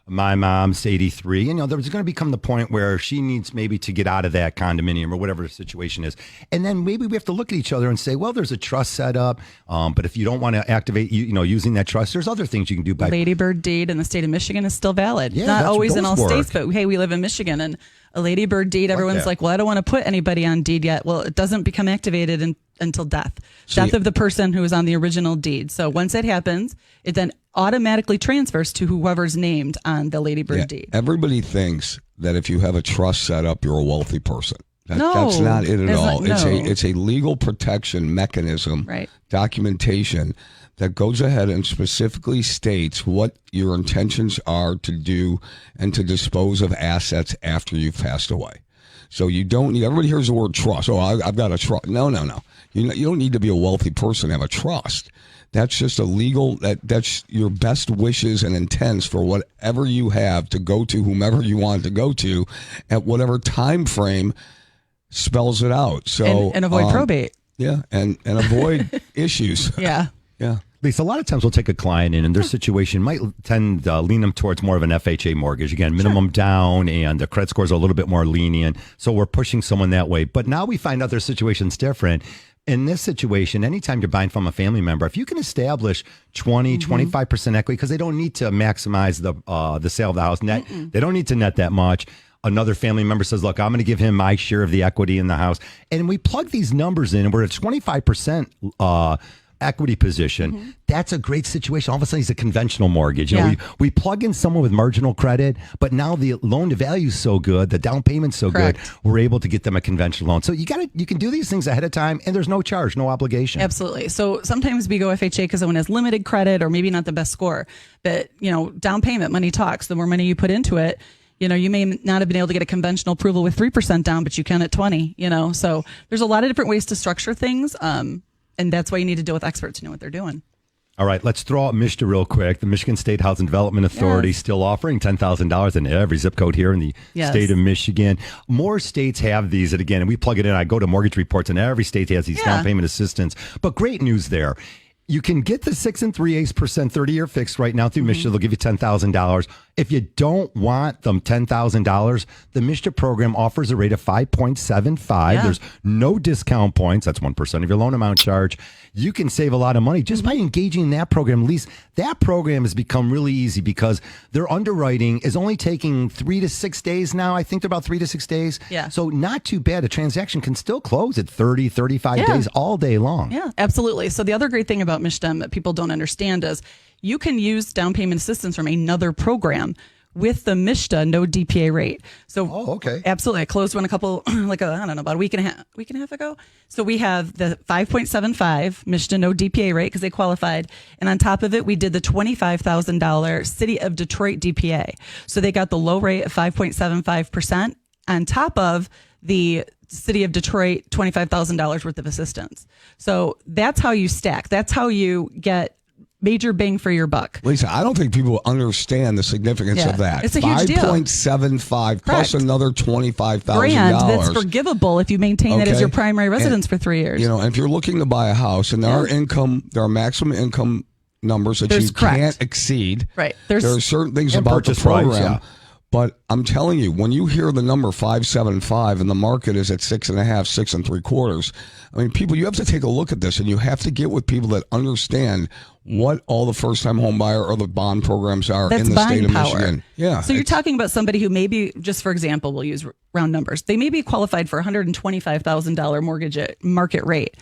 A: my mom's 83. There's going to become the point where she needs maybe to get out of that condominium or whatever the situation is. And then maybe we have to look at each other and say, well, there's a trust set up. But if you don't want to activate, using that trust, there's other things you can do.
D: Ladybird deed in the state of Michigan is still valid.
A: Yeah,
D: Not
A: that's
D: always in all
A: those
D: states,
A: work.
D: but hey, we live in Michigan and a ladybird deed, everyone's
A: that.
D: like, well, I don't want to put anybody on deed yet. Well, it doesn't become activated until death of the person who was on the original deed. So once it happens, it then automatically transfers to whoever's named on the ladybird deed.
B: Everybody thinks that if you have a trust set up, you're a wealthy person.
D: No,
B: that's not it at
D: it's
B: all.
D: not- no.
B: It's a legal protection mechanism,
D: Right.
B: documentation that goes ahead and specifically states what your intentions are to do and to dispose of assets after you've passed away. So you don't need, everybody hears the word trust. Oh, I've got a trust. No. You don't need to be a wealthy person to have a trust. That's just a legal, that's your best wishes and intents for whatever you have to go to whomever you want to go to at whatever time frame spells it out. So
D: And avoid probate.
B: Yeah, and avoid issues.
D: Yeah.
B: Yeah.
A: Lisa, a lot of times we'll take a client in and their situation might tend to lean them towards more of an FHA mortgage. Again, minimum down and the credit scores are a little bit more lenient. So we're pushing someone that way. But now we find out their situation's different. In this situation, anytime you're buying from a family member, if you can establish 20, 25% equity, because they don't need to maximize the sale of the house net, they don't need to net that much. Another family member says, look, I'm going to give him my share of the equity in the house. And we plug these numbers in and we're at 25% equity position, that's a great situation. All of a sudden, he's a conventional mortgage. You know,
D: Yeah.
A: we plug in someone with marginal credit, but now the loan to value is so good, the down payment's so
D: Correct.
A: good, we're able to get them a conventional loan. So you can do these things ahead of time, and there's no charge, no obligation.
D: Absolutely. So sometimes we go FHA because someone has limited credit or maybe not the best score. But, down payment, money talks. The more money you put into it, you may not have been able to get a conventional approval with 3% down, but you can at 20, So there's a lot of different ways to structure things. And that's why you need to deal with experts who know what they're doing.
A: All right, let's throw out MSHDA real quick. The Michigan State Housing Development Authority still offering $10,000 in every zip code here in the state of Michigan. More states have these, and again, we plug it in. I go to mortgage reports, and every state has these down payment assistance. But great news there. You can get the 6 3/8% 30-year fixed right now through MSHDA. They'll give you $10,000. If you don't want them $10,000, the MSHDA program offers a rate of 5.75. There's no discount points. That's 1% of your loan amount charge. You can save a lot of money just by engaging in that program. At least that program has become really easy because their underwriting is only taking 3 to 6 days now. I think they're about 3 to 6 days.
D: Yeah.
A: So not too bad. A transaction can still close at 30, 35 days all day long.
D: Yeah, absolutely. So the other great thing about MSHDA that people don't understand is you can use down payment assistance from another program with the MSHDA no DPA rate. So
A: okay.
D: Absolutely. I closed one about a week and a half ago. So we have the 5.75 MSHDA no DPA rate because they qualified. And on top of it, we did the $25,000 City of Detroit DPA. So they got the low rate of 5.75% on top of the City of Detroit $25,000 worth of assistance. So that's how you stack. That's how you get major bang for your buck.
B: Lisa, I don't think people understand the significance of that.
D: It's a huge deal.
B: 5.75 plus another $25,000.
D: Brand that's forgivable if you maintain that as your primary residence for 3 years.
B: And if you're looking to buy a house and there are maximum income numbers that you can't exceed.
D: Right.
B: There are certain things about the program. But I'm telling you, when you hear the number 575 and the market is at 6.5, 6 3/4, I mean, people, you have to take a look at this and you have to get with people that understand what all the first-time home buyer or the bond programs are in the state of Michigan. Yeah.
D: So you're talking about somebody who maybe, just for example, we'll use round numbers. They may be qualified for $125,000 mortgage at market rate.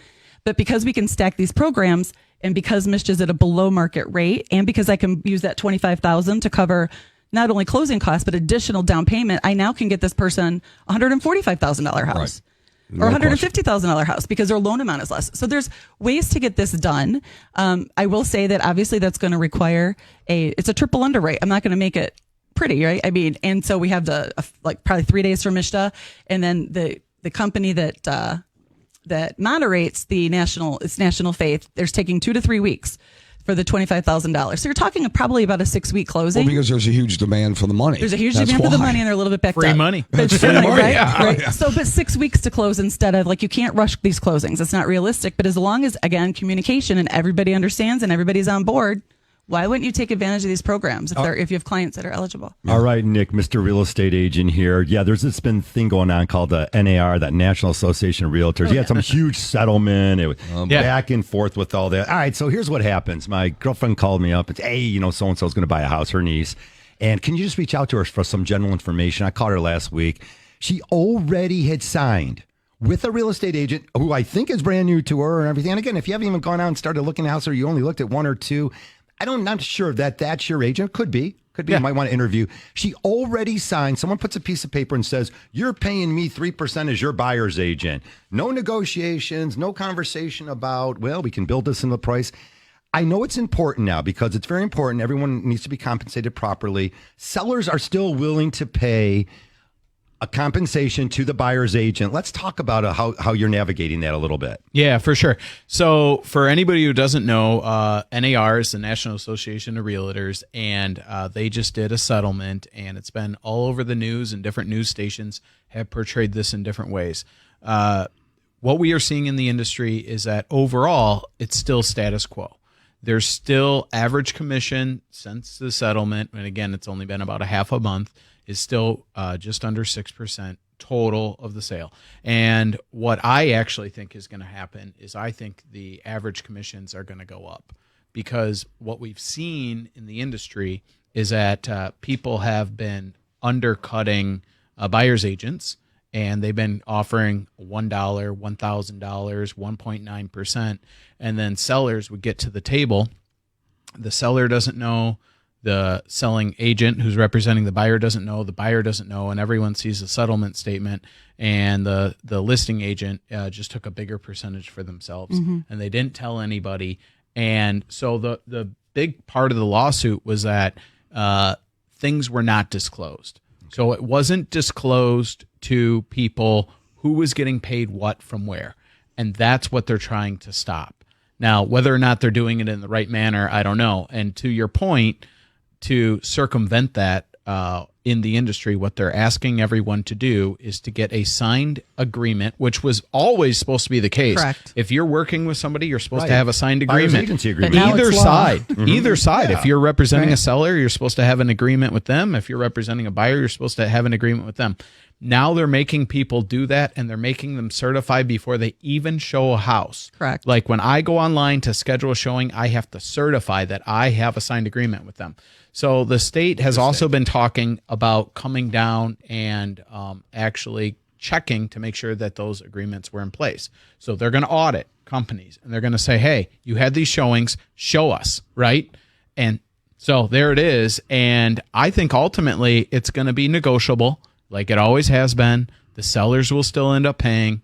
D: But because we can stack these programs and because MSHDA is at a below market rate and because I can use that $25,000 to cover not only closing costs, but additional down payment, I now can get this person a $145,000 house or $150,000 house because their loan amount is less. So there's ways to get this done. I will say that obviously that's going to require it's a triple underwrite. I'm not going to make it pretty, right? I mean, and so we have probably 3 days for MSHDA, and then the company that moderates it's National Faith. There's taking 2 to 3 weeks for the $25,000. So you're talking probably about a 6-week closing.
B: Well, because there's a huge demand for the money.
D: There's a huge demand for the money, and they're a little bit backed up.
C: Free money.
D: But it's
B: free money,
D: right?
B: yeah.
D: Right.
B: Yeah.
D: So, but 6 weeks to close instead of you can't rush these closings. It's not realistic. But as long as, again, communication and everybody understands and everybody's on board, why wouldn't you take advantage of these programs if you have clients that are eligible?
A: All right, Nick, Mr. Real Estate Agent here. Yeah, there's this thing going on called the NAR, that National Association of Realtors. You had some huge settlement. It was back and forth with all that. All right, so here's what happens. My girlfriend called me up and said, hey, so-and-so's going to buy a house, her niece. And can you just reach out to her for some general information? I called her last week. She already had signed with a real estate agent who I think is brand new to her and everything. And again, if you haven't even gone out and started looking at a house or you only looked at one or two, I'm not sure that that's your agent. Could be. You might want to interview. She already signed. Someone puts a piece of paper and says, you're paying me 3% as your buyer's agent. No negotiations, no conversation about, we can build this in the price. I know it's important now because it's very important. Everyone needs to be compensated properly. Sellers are still willing to pay a compensation to the buyer's agent. Let's talk about how you're navigating that a little bit.
C: Yeah, for sure. So for anybody who doesn't know, NAR is the National Association of Realtors, and they just did a settlement, and it's been all over the news, and different news stations have portrayed this in different ways. What we are seeing in the industry is that overall, it's still status quo. There's still average commission since the settlement, and again, it's only been about a half a month, is still just under 6% total of the sale. And what I actually think is going to happen is I think the average commissions are going to go up because what we've seen in the industry is that people have been undercutting buyer's agents and they've been offering $1, $1,000, 1.9%, and then sellers would get to the table. The seller doesn't know, the selling agent who's representing the buyer doesn't know, the buyer doesn't know, and everyone sees the settlement statement, and the listing agent just took a bigger percentage for themselves, and they didn't tell anybody. And so the big part of the lawsuit was that things were not disclosed. So it wasn't disclosed to people who was getting paid what from where. And that's what they're trying to stop. Now, whether or not they're doing it in the right manner, I don't know. And to your point, to circumvent that in the industry, what they're asking everyone to do is to get a signed agreement, which was always supposed to be the case.
D: Correct.
C: If you're working with somebody, you're supposed to
A: Right.
C: have a signed
A: Buyer's
C: agreement.
A: agency agreement.
D: But now
C: Either
D: it's law.
C: side. Either side.
A: Yeah.
C: If you're representing
D: Right.
C: a seller, you're supposed to have an agreement with them. If you're representing a buyer, you're supposed to have an agreement with them. Now they're making people do that, and they're making them certify before they even show a house.
D: Correct.
C: Like when I go online to schedule a showing, I have to certify that I have a signed agreement with them. So the state has also been talking about coming down and actually checking to make sure that those agreements were in place. So they're going to audit companies, and they're going to say, hey, you had these showings, show us, right? And so there it is. And I think ultimately it's going to be negotiable like it always has been. The sellers will still end up paying.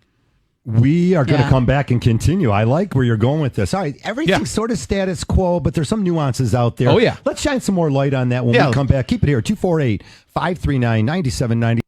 A: We are going to
D: Yeah.
A: come back and continue. I like where you're going with this. All right, everything's sort of status quo, but there's some nuances out there.
C: Oh, yeah.
A: Let's shine some more light on that when
C: Yeah.
A: we come back. Keep it here, 248-539-9790.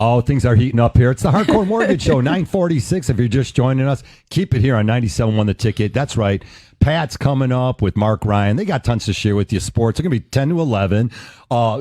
A: Oh, things are heating up here. It's the Hardcore Mortgage Show, 946. If you're just joining us, keep it here on 97.1 The Ticket. That's right. Pat's coming up with Mark Ryan. They got tons to share with you. Sports are going to be 10 to 11.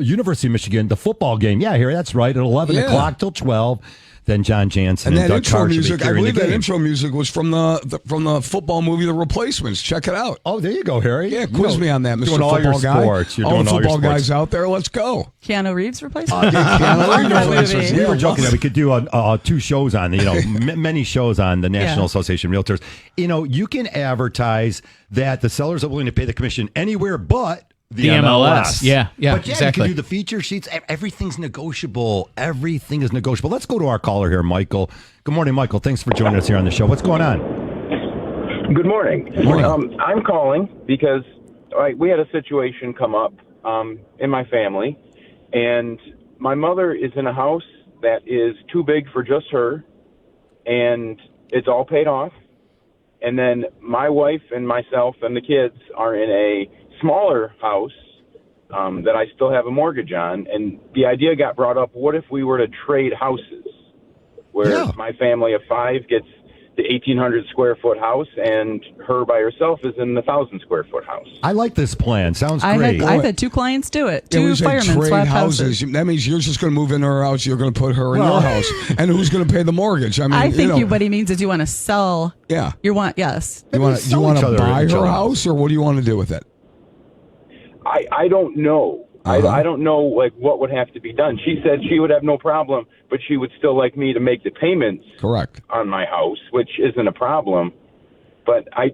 A: University of Michigan, the football game. Yeah, here, that's right. At 11 o'clock till 12. Then John Jansen and
B: that
A: Doug
B: intro
A: Carr should be
B: music, I
A: carrying
B: believe
A: the
B: that
A: game.
B: intro music was from the football movie The Replacements. Check it out.
A: Oh, there you go, Harry.
B: Yeah, quiz me on that, Mr.
A: Doing all
B: Football
A: your
B: Guy.
A: sports. You're
B: all
A: doing
B: the
A: all your
B: football
A: sports.
B: guys out there, let's go.
D: Keanu Reeves replacement.
B: Keanu
D: Love that
B: Reeves.
D: movie.
A: We
B: Yeah,
A: were joking
B: love
A: that we could do 2 shows on, many shows on the National
D: Yeah.
A: Association of Realtors. You can advertise that the sellers are willing to pay the commission anywhere but the MLS.
C: Yeah,
A: But
C: exactly.
A: you can do the feature sheets. Everything's negotiable. Everything is negotiable. Let's go to our caller here, Michael. Good morning, Michael. Thanks for joining us here on the show. What's going on?
F: Good morning.
A: Morning.
F: I'm calling because we had a situation come up in my family, and my mother is in a house that is too big for just her, and it's all paid off. And then my wife and myself and the kids are in a smaller house that I still have a mortgage on. And the idea got brought up, what if we were to trade houses? Where my family of 5 gets the 1,800 square foot house, and her by herself is in the 1,000 square foot house.
A: I like this plan. Sounds great.
D: I've had 2 clients do it.
B: Yeah,
D: 2
B: we said
D: firemen
B: trade
D: swap
B: houses.
D: houses.
B: That means you're just going to move in her house. You're going to put her in your house, and who's going to pay the mortgage? I mean,
D: I think what he means is you want to sell.
B: Yeah.
D: You want yes.
B: Do you want
A: sell each
B: to
A: other
B: buy
A: each
B: her
A: other's
B: house, or what do you want to do with it?
F: I don't know. I don't know what would have to be done. She said she would have no problem, but she would still like me to make the payments
B: Correct.
F: on my house, which isn't a problem. But I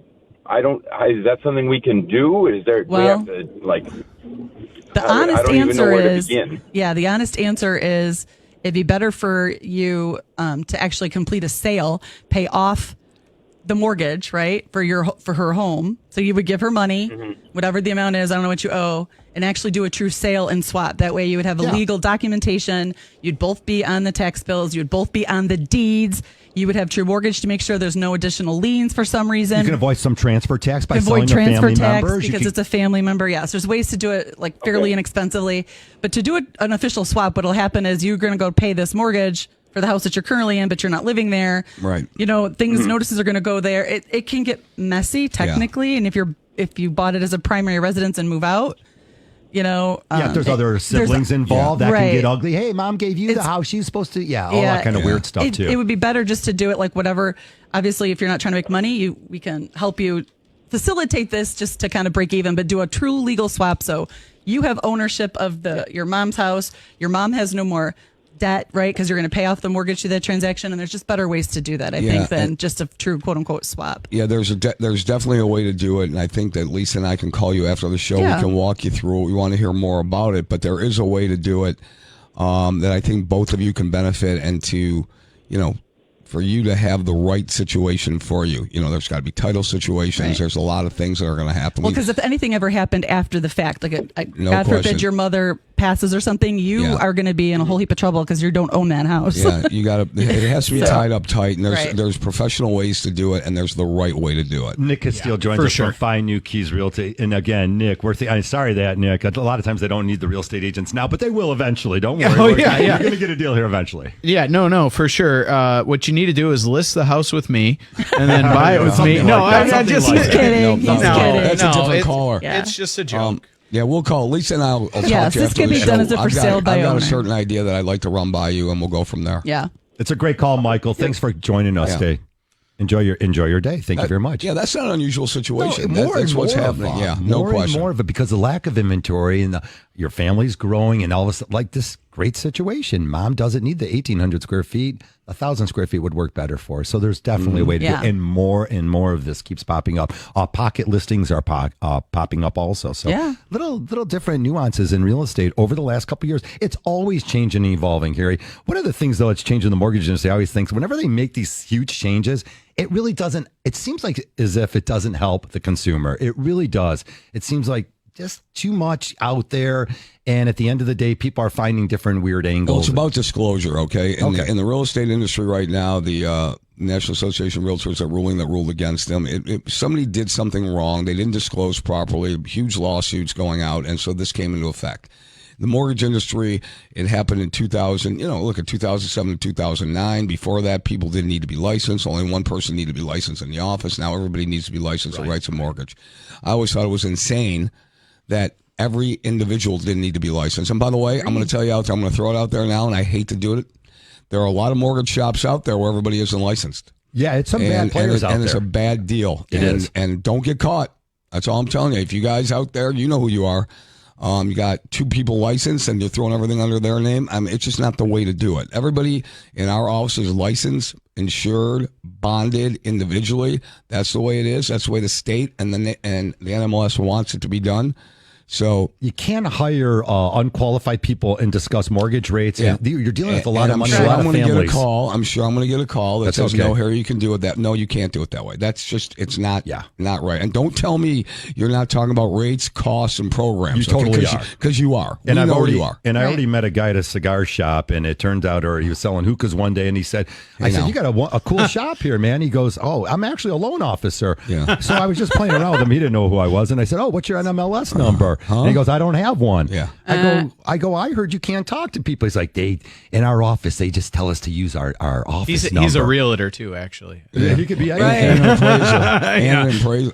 F: don't. Is that something we can do? Is there?
D: Well,
F: we have to
D: The
F: I
D: honest
F: don't even know
D: answer
F: where to
D: is
F: begin.
D: the honest answer is it'd be better for you to actually complete a sale, pay off the mortgage, right, for her home. So you would give her money, whatever the amount is, I don't know what you owe, and actually do a true sale and swap. That way you would have a legal documentation. You'd both be on the tax bills. You'd both be on the deeds. You would have true mortgage to make sure there's no additional liens for some reason.
A: You can avoid some transfer tax by
D: Avoid
A: selling the
D: transfer
A: family
D: tax
A: members.
D: because it's a family member. Yes, there's ways to do it fairly inexpensively. But to do an official swap, what'll happen is you're going to go pay this mortgage for the house that you're currently in, but you're not living there.
B: Right.
D: Notices are going to go there. It can get messy technically, and if you bought it as a primary residence and move out,
A: if there's other siblings involved, that can get ugly. Hey, mom gave you the house. She's supposed to, all that kind of weird stuff too.
D: It would be better just to do it like whatever. Obviously, if you're not trying to make money, we can help you facilitate this just to kind of break even, but do a true legal swap. So you have ownership of your mom's house. Your mom has no more debt, right? Because you're going to pay off the mortgage through that transaction, and there's just better ways to do that, I think, than just a true quote unquote swap.
B: Yeah, there's definitely a way to do it, and I think that Lisa and I can call you after the show.
D: Yeah.
B: We can walk you through it. We want to hear more about it, but there is a way to do it that I think both of you can benefit, and to, for you to have the right situation for you. There's got to be title situations.
D: Right.
B: There's a lot of things that are going to happen.
D: Well, because if anything ever happened after the fact, like
B: No
D: God
B: question.
D: forbid your mother passes or something, you are going to be in a whole heap of trouble because you don't own that house.
B: Yeah, you got to. It has to be tied up tight, and there's professional ways to do it, and there's the right way to do it.
A: Nick Casteel joins us from Fine New Keys Realty. And again, Nick, I'm sorry that, Nick. A lot of times they don't need the real estate agents now, but they will eventually. Don't worry. You're going to get a deal here eventually.
C: Yeah, no, for sure. What you need to do is list the house with me, and then buy it with me.
A: Something
C: No,
A: like that.
C: I'm just
A: Something like that.
D: kidding. He's kidding.
B: That's a different caller.
D: Yeah.
C: It's just a joke.
B: Yeah, we'll call. Lisa and I'll talk
D: Yes,
B: to you
D: this
B: after
D: can
B: the
D: be
B: show.
D: done as a for sale by
B: I've got
D: owner.
B: a certain idea that I'd like to run by you, and we'll go from there.
D: Yeah.
A: It's a great call, Michael. Thanks for joining us today. Enjoy your day. Thank you very much.
B: Yeah, that's not an unusual situation.
A: No,
B: That's what's happening. Yeah, no
A: more
B: question.
A: and more of it because the lack of inventory and your family's growing and all of a sudden, like this great situation. Mom doesn't need the 1,800 square feet. 1,000 square feet would work better for her. So there's definitely a way to do it. And more of this keeps popping up. Pocket listings are popping up also. So little different nuances in real estate over the last couple of years. It's always changing and evolving, Harry. One of the things, though, that's changing the mortgage industry, I always think, whenever they make these huge changes, it really doesn't, it seems like as if it doesn't help the consumer. It really does. It seems like just too much out there. And at the end of the day, people are finding different weird angles.
B: Well, it's about disclosure, okay? In the real estate industry right now, the National Association of Realtors are ruling that ruled against them. Somebody did something wrong. They didn't disclose properly. Huge lawsuits going out, and so this came into effect. The mortgage industry, it happened in 2000, look at 2007 to 2009. Before that, people didn't need to be licensed. Only one person needed to be licensed in the office. Now everybody needs to be licensed and writes a mortgage. I always thought it was insane that every individual didn't need to be licensed. And by the way, I'm going to tell you out there, I'm going to throw it out there now, and I hate to do it. There are a lot of mortgage shops out there where everybody isn't licensed.
A: Yeah, it's some bad players out there.
B: And it's a bad deal.
A: It is.
B: And don't get caught. That's all I'm telling you. If you guys out there, you know who you are. You got two people licensed and you're throwing everything under their name. I mean, it's just not the way to do it. Everybody in our office is licensed, insured, bonded individually. That's the way it is. That's the way the state and the NMLS wants it to be done. So
A: you can't hire unqualified people and discuss mortgage rates.
B: Yeah.
A: And you're dealing with a lot of money,
B: sure
A: a lot
B: I'm
A: of
B: going to get a
A: families.
B: call. I'm sure I'm going to get a call that
A: That's
B: says,
A: okay.
B: no, Harry, you can do it that. No, you can't do it that way. That's just, it's not, not right. And don't tell me you're not talking about rates, costs, and programs.
A: You totally are.
B: Because you are.
A: And
B: we know
A: already,
B: you are.
A: And I already met a guy at a cigar shop, and it turned out, or he was selling hookahs one day, and he said, I said, you got a cool shop here, man. He goes, oh, I'm actually a loan officer.
B: Yeah.
A: So I was just playing around with him. He didn't know who I was. And I said, oh, what's your NMLS number? And he goes, I don't have one.
B: Yeah.
A: I heard you can't talk to people. He's like, in our office, they just tell us to use our office number.
C: He's a realtor too, actually.
A: Yeah, he could be
B: And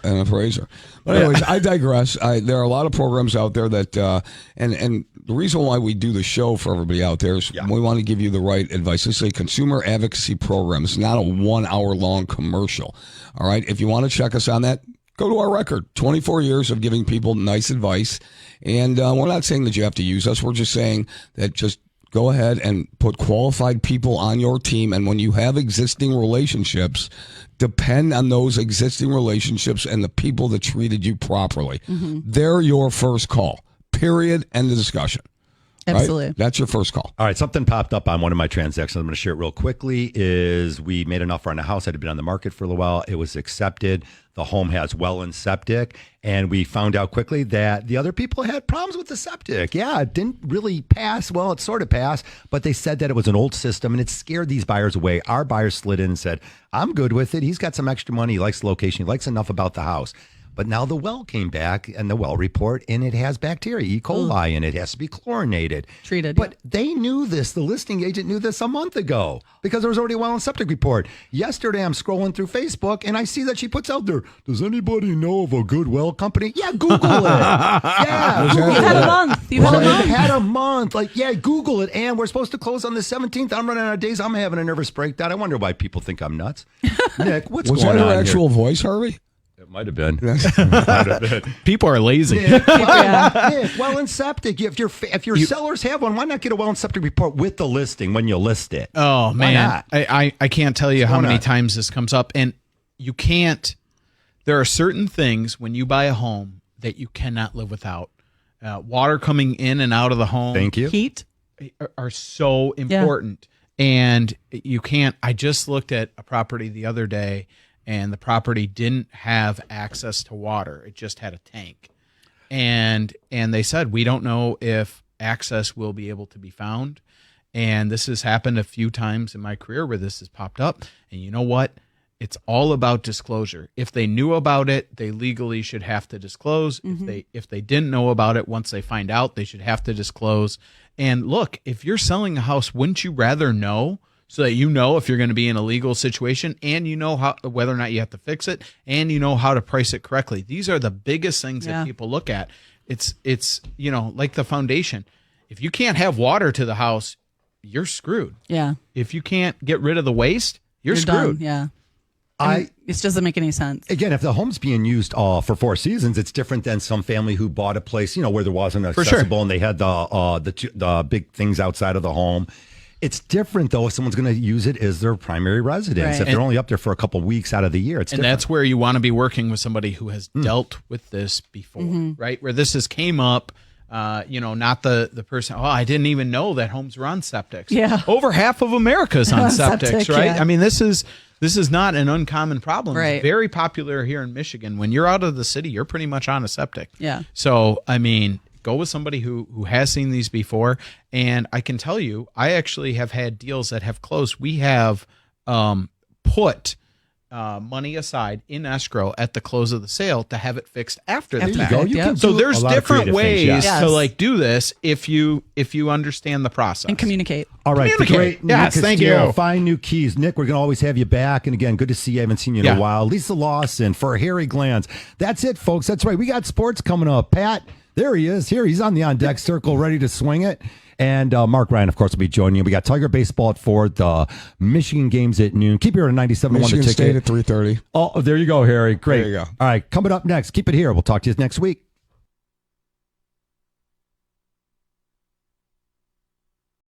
B: an appraiser. But anyways, I digress. There are a lot of programs out there that, and the reason why we do the show for everybody out there is we want to give you the right advice. This is a consumer advocacy program. It's not a 1 hour long commercial. All right. If you want to check us on that, go to our record. 24 years of giving people nice advice. And we're not saying that you have to use us. We're just saying that just go ahead and put qualified people on your team. And when you have existing relationships, depend on those existing relationships and the people that treated you properly. Mm-hmm. They're your first call. Period. End of discussion.
D: Absolutely.
B: Right? That's your first call.
A: All right, something popped up on one of my transactions. I'm going to share it real quickly. Is we made an offer on a house that had been on the market for a little while. It was accepted. The home has well and septic, and we found out quickly that the other people had problems with the septic. Yeah, it didn't really pass. Well, it sort of passed, but they said that it was an old system, and it scared these buyers away. Our buyer slid in and said, I'm good with it. He's got some extra money. He likes the location. He likes enough about the house. But now the well came back and the well report, and it has bacteria, E. coli, and it has to be chlorinated.
D: Treated.
A: But they knew this. The listing agent knew this a month ago because there was already a well and septic report. Yesterday, I'm scrolling through Facebook, and I see that she puts out there, does anybody know of a good well company? Yeah, Google it. Yeah.
D: You've had a month. You've
A: had a month. Like, yeah, Google it. And we're supposed to close on the 17th. I'm running out of days. I'm having a nervous breakdown. I wonder why people think I'm nuts. Nick, what's going on
B: Was that her
A: here?
B: actual voice, Harvey?
A: It might have been.
C: People are lazy.
A: Nick, well and septic. If your sellers have one, why not get a well and septic report with the listing when you list it?
C: Oh,
A: Why
C: man.
A: not?
C: I can't tell you
A: What's
C: how
A: going
C: many
A: on?
C: times this comes up. And you can't, there are certain things when you buy a home that you cannot live without. Water coming in and out of the home.
A: Thank you.
D: Heat.
C: Are so important. And you can't, I just looked at a property the other day, and the property didn't have access to water. It just had a tank. And they said, we don't know if access will be able to be found. And this has happened a few times in my career where this has popped up. And you know what? It's all about disclosure. If they knew about it, they legally should have to disclose. Mm-hmm. If they didn't know about it, once they find out, they should have to disclose. And look, if you're selling a house, wouldn't you rather know, so that you know if you're going to be in a legal situation, and you know how, whether or not you have to fix it, and you know how to price it correctly? These are the biggest things that people look at. It's like the foundation. If you can't have water to the house, you're screwed.
D: Yeah.
C: If you can't get rid of the waste, you're screwed.
D: Done. Yeah. It doesn't make any sense.
A: Again, if the home's being used for 4 seasons, it's different than some family who bought a place, where there wasn't accessible and they had the big things outside of the home. It's different, though, if someone's going to use it as their primary residence.
D: Right.
A: If they're only up there for a couple of weeks out of the year, it's different.
C: And that's where you want to be working with somebody who has dealt with this before, right? Where this has came up, not the person, I didn't even know that homes were on septics.
D: Yeah.
C: Over half of America's on septics, right?
D: Yeah.
C: I mean, this is not an uncommon problem.
D: Right.
C: It's very popular here in Michigan. When you're out of the city, you're pretty much on a septic.
D: Yeah.
C: So, I mean, go with somebody who has seen these before. And I can tell you, I actually have had deals that have closed. We have put money aside in escrow at the close of the sale to have it fixed after the
D: After the
C: fact.
D: fact, yep.
C: So
A: do
C: there's
A: a lot of
C: different
A: creative
C: ways
A: things,
D: yes.
C: to
D: Yes.
C: like do this if you understand the process
D: And communicate.
A: All right, the
C: Communicate.
A: great
C: Yes,
A: Nick
C: thank
A: Casteel,
C: you.
A: Find new keys. Nick, we're going to always have you back. And again, good to see you. I haven't seen you in
C: Yeah.
A: a while. Lisa Lawson for Harry Glanz. That's it, folks. That's right. We got sports coming up. Pat, there he is. Here, he's on the on-deck circle, ready to swing it. And Mark Ryan, of course, will be joining you. We got Tiger Baseball at 4, the Michigan games at noon. Keep here at 97.1
B: Michigan
A: the
B: State
A: ticket.
B: at 3:30.
A: Oh, there you go, Harry. Great.
B: There you go.
A: All right, coming up next. Keep it here. We'll talk to you next week.